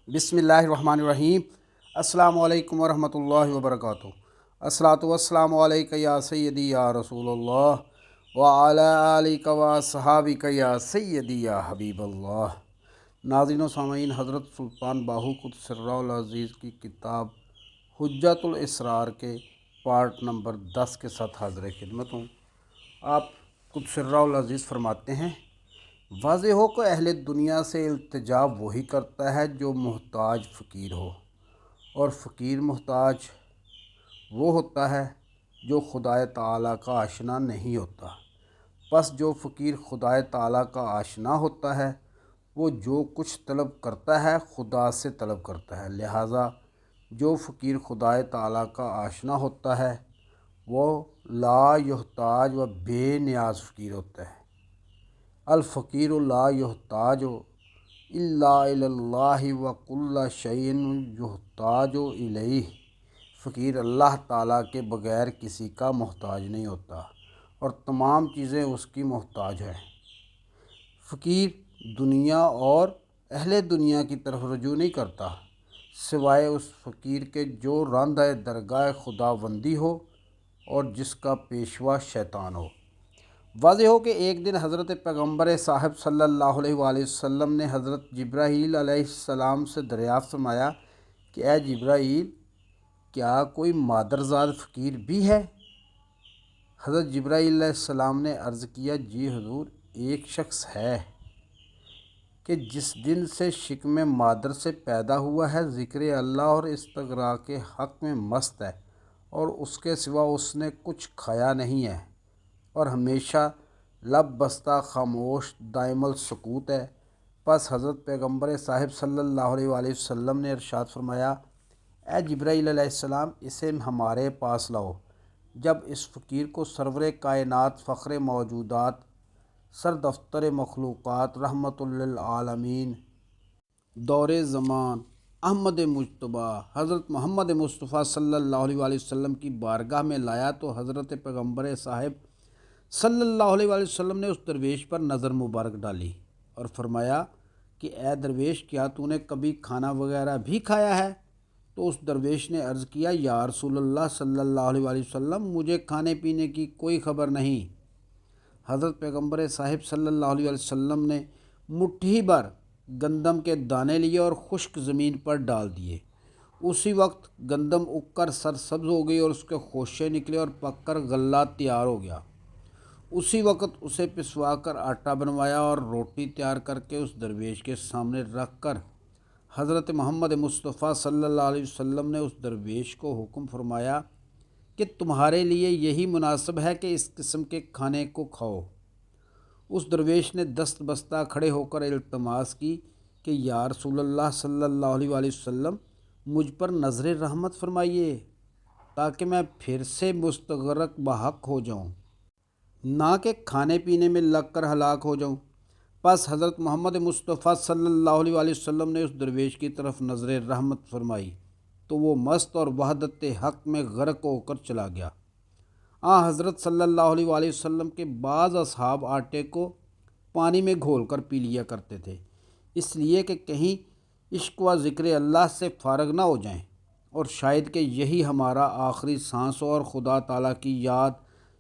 बिस्मिल्लाहिर्रहमानिर्रहीम। अस्सलामु अलैकुम वरहमतुल्लाहि वबरकातुहू। अस्सलातु वस्सलामु अलैका या सय्यदी या रसूलल्लाह व अला आलिका व अस्हाबिका या सय्यदी या हबीबल्लाह। नाज़रीन व सामीन, हज़रत सुल्तान बाहू क़ुद्दसर्रुहुल अज़ीज़ की किताब हुज्जतुल इसरार के पार्ट नंबर 10 के साथ हाज़िर खिदमत हूँ। आप क़ुद्दसर्रुहुल अज़ीज़ फरमाते हैं, वाज़ेह हो कि अहले दुनिया से इल्तिजा वही करता है जो मोहताज फ़कीर हो, और फ़कीर मोहताज वो होता है जो खुदाए ताला का आशना नहीं होता। बस जो फ़कीर खुदाए ताला का आशना होता है वो जो कुछ तलब करता है खुदा से तलब करता है। लिहाजा जो फ़कीर खुदाए ताला का आशना होता है वो ला युहताज व बेनियाज फ़कीर होता है। अल फ़कीर ला युहताज इल्ला इलल्लाहि व कुल्ला शैइन युहताज इलैहि। फ़कीर अल्लाह ताला के बग़ैर किसी का मोहताज नहीं होता और तमाम चीज़ें उसकी मोहताज हैं। फ़कीर दुनिया और अहले दुनिया की तरफ रजू नहीं करता सिवाय उस फ़कीर के जो रांदा दरगाह खुदाबंदी हो और जिसका पेशवा शैतान हो। वाज़ेह हो कि एक दिन हज़रत पैगम्बर साहब सल्लल्लाहु अलैहि वसल्लम ने हज़रत जिब्राईल अलैहिस्सलाम से दरियाफ़्त फरमाया कि ए जिब्राईल, क्या कोई मादरज़ाद फ़कीर भी है? हज़रत जिब्राईल अलैहिस्सलाम ने अर्ज़ किया, जी हुज़ूर, एक शख्स है कि जिस दिन से शिकम मादर से पैदा हुआ है ज़िक्र अल्लाह और इस्तग़रा के हक़ में मस्त है और उसके सिवा उसने कुछ खाया नहीं है और हमेशा लब बस्ता खामोश दाइमल सकूत है। बस हज़रत पैगम्बर साहिब सल्लल्लाहु अलैहि वसल्लम ने इरशाद फरमाया, ए जिब्राईल अलैहिस्सलाम, इसे हमारे पास लाओ। जब इस फ़कीर को सरवर कायनात फ़ख्र मौजूदात सर दफ्तर मखलूक़ात रहमतुल लिल आलमीन दौरे ज़मान अहमद मुज्तबा हज़रत मोहम्मद मुस्तफ़ा सल्लल्लाहु अलैहि वसल्लम की बारगाह में लाया तो हज़रत पैगम्बर साहिब सल्लल्लाहु अलैहि वसल्लम ने उस दरवेश पर नज़र मुबारक डाली और फरमाया कि ए दरवेश, क्या तूने कभी खाना वगैरह भी खाया है? तो उस दरवेश ने अर्ज़ किया, या रसूलल्लाह सल्लल्लाहु अलैहि वसल्लम, मुझे खाने पीने की कोई ख़बर नहीं। हज़रत पैगम्बर साहिब सल्लल्लाहु अलैहि वसल्लम ने मुट्ठी भर गंदम के दाने लिए और खुश्क ज़मीन पर डाल दिए। उसी वक्त गंदम उगकर सरसब्ज़ हो गई और उसके खोशे निकले और पककर गल्ला तैयार हो गया। उसी वक्त उसे पिसवा कर आटा बनवाया और रोटी तैयार करके उस दरवेश के सामने रख कर हज़रत मोहम्मद मुस्तफ़ा सल्लल्लाहु अलैहि वसल्लम ने उस दरवेश को हुक्म फरमाया कि तुम्हारे लिए यही मुनासिब है कि इस किस्म के खाने को खाओ। उस दरवेश ने दस्त बस्ता खड़े होकर इल्तमास की कि या रसूलल्लाह सल्लल्लाहु अलैहि वसल्लम, मुझ पर नज़र रहमत फरमाइए ताकि मैं फिर से मुस्तगरक बहक हो जाऊँ, ना कि खाने पीने में लग कर हलाक हो जाऊँ। बस हज़रत मोहम्मद मुस्तफ़ा सल्लल्लाहु अलैहि वसल्लम ने उस दरवेश की तरफ नज़र रहमत फरमाई तो वो मस्त और वहदत हक़ में गर्क होकर चला गया। हज़रत सल्लल्लाहु अलैहि वसल्लम के बाज़ असहाब आटे को पानी में घोल कर पी लिया करते थे, इसलिए कि कहीं इश्क व ज़िक्र अल्लाह से फ़ारग ना हो जाएं और शायद कि यही हमारा आखिरी सांस हो और खुदा ताला की याद,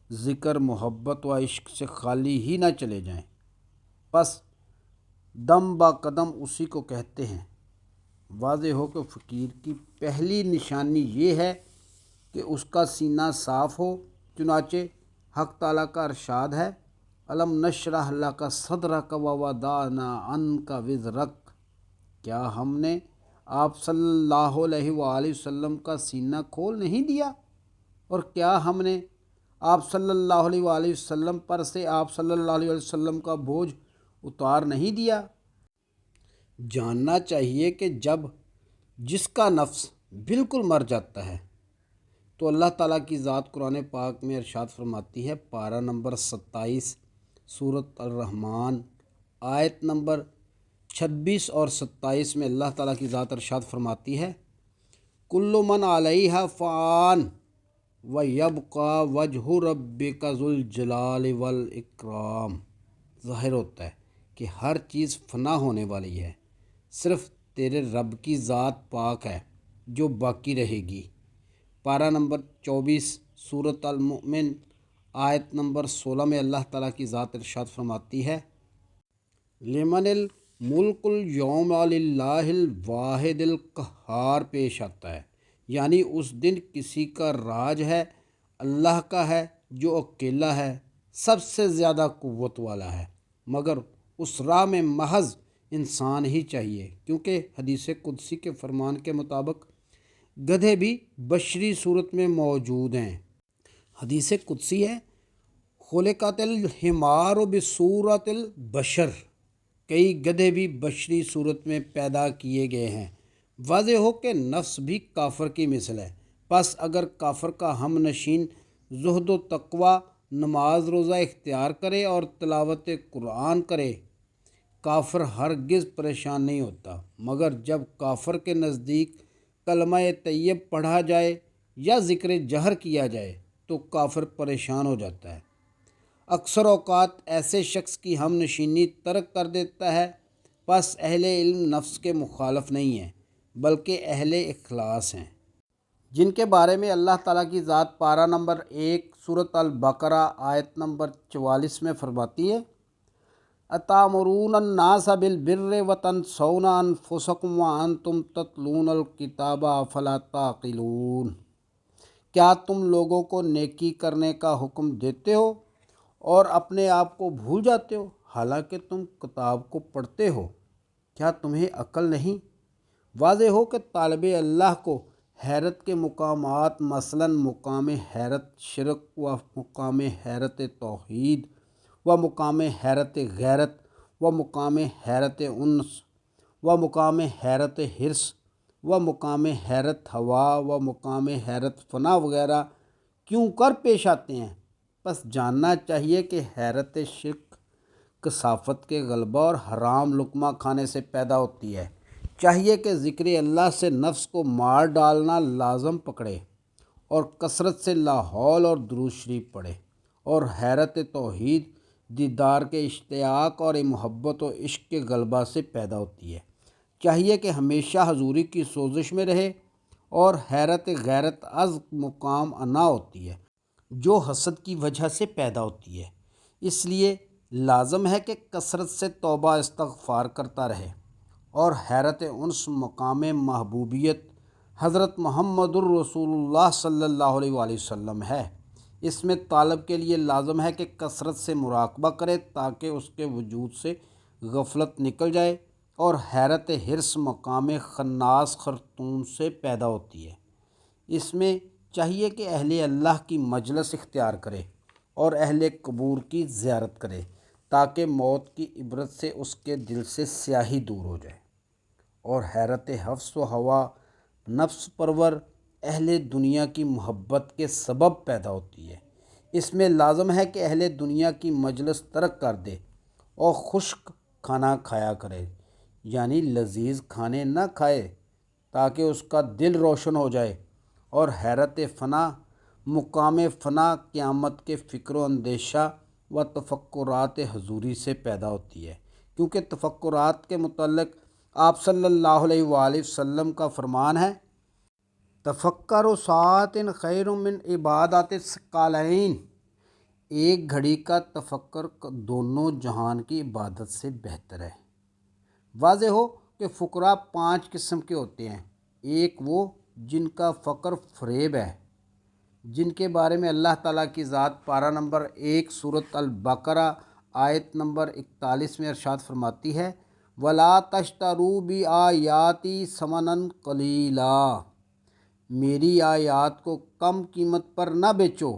ज़िक्र, मोहब्बत व इश्क से खाली ही ना चले जाएं। बस दम बा कदम उसी को कहते हैं। वाज़ेह हो कि फ़कीर की पहली निशानी ये है कि उसका सीना साफ़ हो। चुनाचे हक़ ताला का इरशाद है, अलम नशरह लका सदरक व वदाना अन्का विज़रक। क्या हमने आप सल्लल्लाहु अलैहि वसल्लम का सीना खोल नहीं दिया और क्या हमने आप सल्लल्लाहु अलैहि वसल्लम पर से आप सल्लल्लाहु अलैहि वसल्लम का बोझ उतार नहीं दिया। जानना चाहिए कि जब जिसका नफ्स बिल्कुल मर जाता है तो अल्लाह ताला की ज़ात कुरान पाक में इरशाद फरमाती है, पारा नंबर 27 सूरत अर-रहमान आयत नंबर 26 और 27 में अल्लाह ताला की ज़ात इरशाद फरमाती है, कुल्लु मन अलैहा फ़ान व यबका वजहु रब्बिका ज़ुल जलाल वल इकराम। ज़ाहिर होता है कि हर चीज़ फ़ना होने वाली है, सिर्फ़ تیرے رب کی ذات پاک ہے جو باقی رہے گی۔ پارہ نمبر 24 سورۃ المؤمن آیت نمبر 16 میں اللہ تعالیٰ کی ذات ارشاد فرماتی ہے، لمن الملک اليوم للہ الواحد القہار پیش آتا ہے، یعنی اس دن کسی کا راج ہے، اللہ کا ہے جو اکیلا ہے، سب سے زیادہ قوت والا ہے، مگر اس راہ میں محض انسان ہی چاہیے، کیونکہ حدیث قدسی کے فرمان کے مطابق گدھے بھی بشری صورت میں موجود ہیں۔ حدیث قدسی ہے، خلقت الحمار بصورت البشر، کئی گدھے بھی بشری صورت میں پیدا کیے گئے ہیں۔ واضح ہو کہ نفس بھی کافر کی مثل ہے، پس اگر کافر کا ہم نشین زہد و تقوی، نماز روزہ اختیار کرے اور تلاوت قرآن کرے، کافر ہرگز پریشان نہیں ہوتا، مگر جب کافر کے نزدیک کلمہ طیب پڑھا جائے یا ذکر جہر کیا جائے تو کافر پریشان ہو جاتا ہے۔ اکثر اوقات ایسے شخص کی ہم نشینی ترک کر دیتا ہے، پس اہل علم نفس کے مخالف نہیں ہیں بلکہ اہل اخلاص ہیں، جن کے بارے میں اللہ تعالیٰ کی ذات پارہ نمبر 1 سورۃ البقرہ آیت نمبر 44 میں فرماتی ہے، اتامرون الناس بالبر وتنسون انفسکم وانتم تتلون الکتاب افلا تعقلون، کیا تم لوگوں کو نیکی کرنے کا حکم دیتے ہو اور اپنے آپ کو بھول جاتے ہو حالانکہ تم کتاب کو پڑھتے ہو، کیا تمہیں عقل نہیں؟ واضح ہو کہ طالب اللہ کو حیرت کے مقامات مثلا مقام حیرت شرک و مقام حیرت توحید و مقام حیرت غیرت و مقام حیرت انس و مقام حیرت حرص و مقام حیرت ہوا و مقام حیرت فنا وغیرہ کیوں کر پیش آتے ہیں؟ بس جاننا چاہیے کہ حیرت شرک کثافت کے غلبہ اور حرام لقمہ کھانے سے پیدا ہوتی ہے۔ چاہیے کہ ذکر اللہ سے نفس کو مار ڈالنا لازم پکڑے اور کثرت سے لا حول اور درود شریف پڑھے، اور حیرت توحید دیدار کے اشتیاق اور محبت و عشق کے غلبہ سے پیدا ہوتی ہے۔ چاہیے کہ ہمیشہ حضوری کی سوزش میں رہے، اور حیرت غیرت از مقام انا ہوتی ہے جو حسد کی وجہ سے پیدا ہوتی ہے، اس لیے لازم ہے کہ کثرت سے توبہ استغفار کرتا رہے، اور حیرت انس مقام محبوبیت حضرت محمد الرسول اللہ صلی اللہ علیہ وآلہ وسلم ہے، اس میں طالب کے لیے لازم ہے کہ کثرت سے مراقبہ کرے تاکہ اس کے وجود سے غفلت نکل جائے، اور حیرت حرص مقام خناس خرطوم سے پیدا ہوتی ہے، اس میں چاہیے کہ اہل اللہ کی مجلس اختیار کرے اور اہل قبور کی زیارت کرے تاکہ موت کی عبرت سے اس کے دل سے سیاہی دور ہو جائے، اور حیرت حفظ و ہوا نفس پرور اہل دنیا کی محبت کے سبب پیدا ہوتی ہے، اس میں لازم ہے کہ اہل دنیا کی مجلس ترک کر دے اور خشک کھانا کھایا کرے، یعنی لذیذ کھانے نہ کھائے تاکہ اس کا دل روشن ہو جائے، اور حیرت فنا مقام فنا قیامت کے فکر و اندیشہ و تفکرات حضوری سے پیدا ہوتی ہے، کیونکہ تفکرات کے متعلق آپ صلی اللہ علیہ وآلہ وسلم کا فرمان ہے، تفکر ساعۃ خیر من عبادات الثقلین، ایک گھڑی کا تفکر دونوں جہان کی عبادت سے بہتر ہے۔ واضح ہو کہ فقراء 5 قسم کے ہوتے ہیں، ایک وہ جن کا فقر فریب ہے، جن کے بارے میں اللہ تعالیٰ کی ذات پارہ نمبر 1 سورۃ البقرہ آیت نمبر 41 میں ارشاد فرماتی ہے، وَلَا تَشْتَرُوا بِآيَاتِي ثَمَنًا قَلِيلًا، میری آیات کو کم قیمت پر نہ بیچو،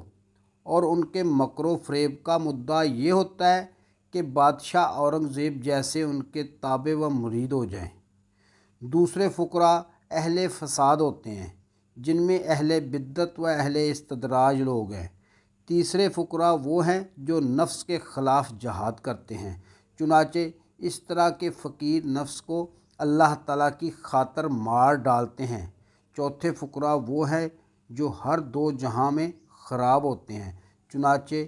اور ان کے مکر و فریب کا مدعا یہ ہوتا ہے کہ بادشاہ اورنگزیب جیسے ان کے تابع و مرید ہو جائیں۔ دوسرے فقراء اہل فساد ہوتے ہیں، جن میں اہل بدعت و اہل استدراج لوگ ہیں۔ تیسرے فقراء وہ ہیں جو نفس کے خلاف جہاد کرتے ہیں، چنانچہ اس طرح کے فقیر نفس کو اللہ تعالیٰ کی خاطر مار ڈالتے ہیں۔ چوتھے فقراء وہ ہیں جو ہر 2 جہاں میں خراب ہوتے ہیں، چنانچہ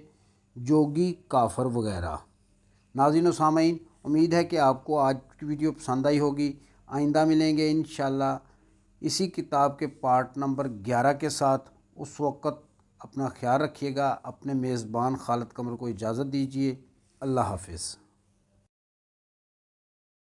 جوگی کافر وغیرہ۔ ناظرین و سامعین، امید ہے کہ آپ کو آج کی ویڈیو پسند آئی ہوگی۔ آئندہ ملیں گے انشاءاللہ اسی کتاب کے پارٹ نمبر 11 کے ساتھ۔ اس وقت اپنا خیال رکھیے گا، اپنے میزبان خالد قمر کو اجازت دیجیے۔ اللہ حافظ۔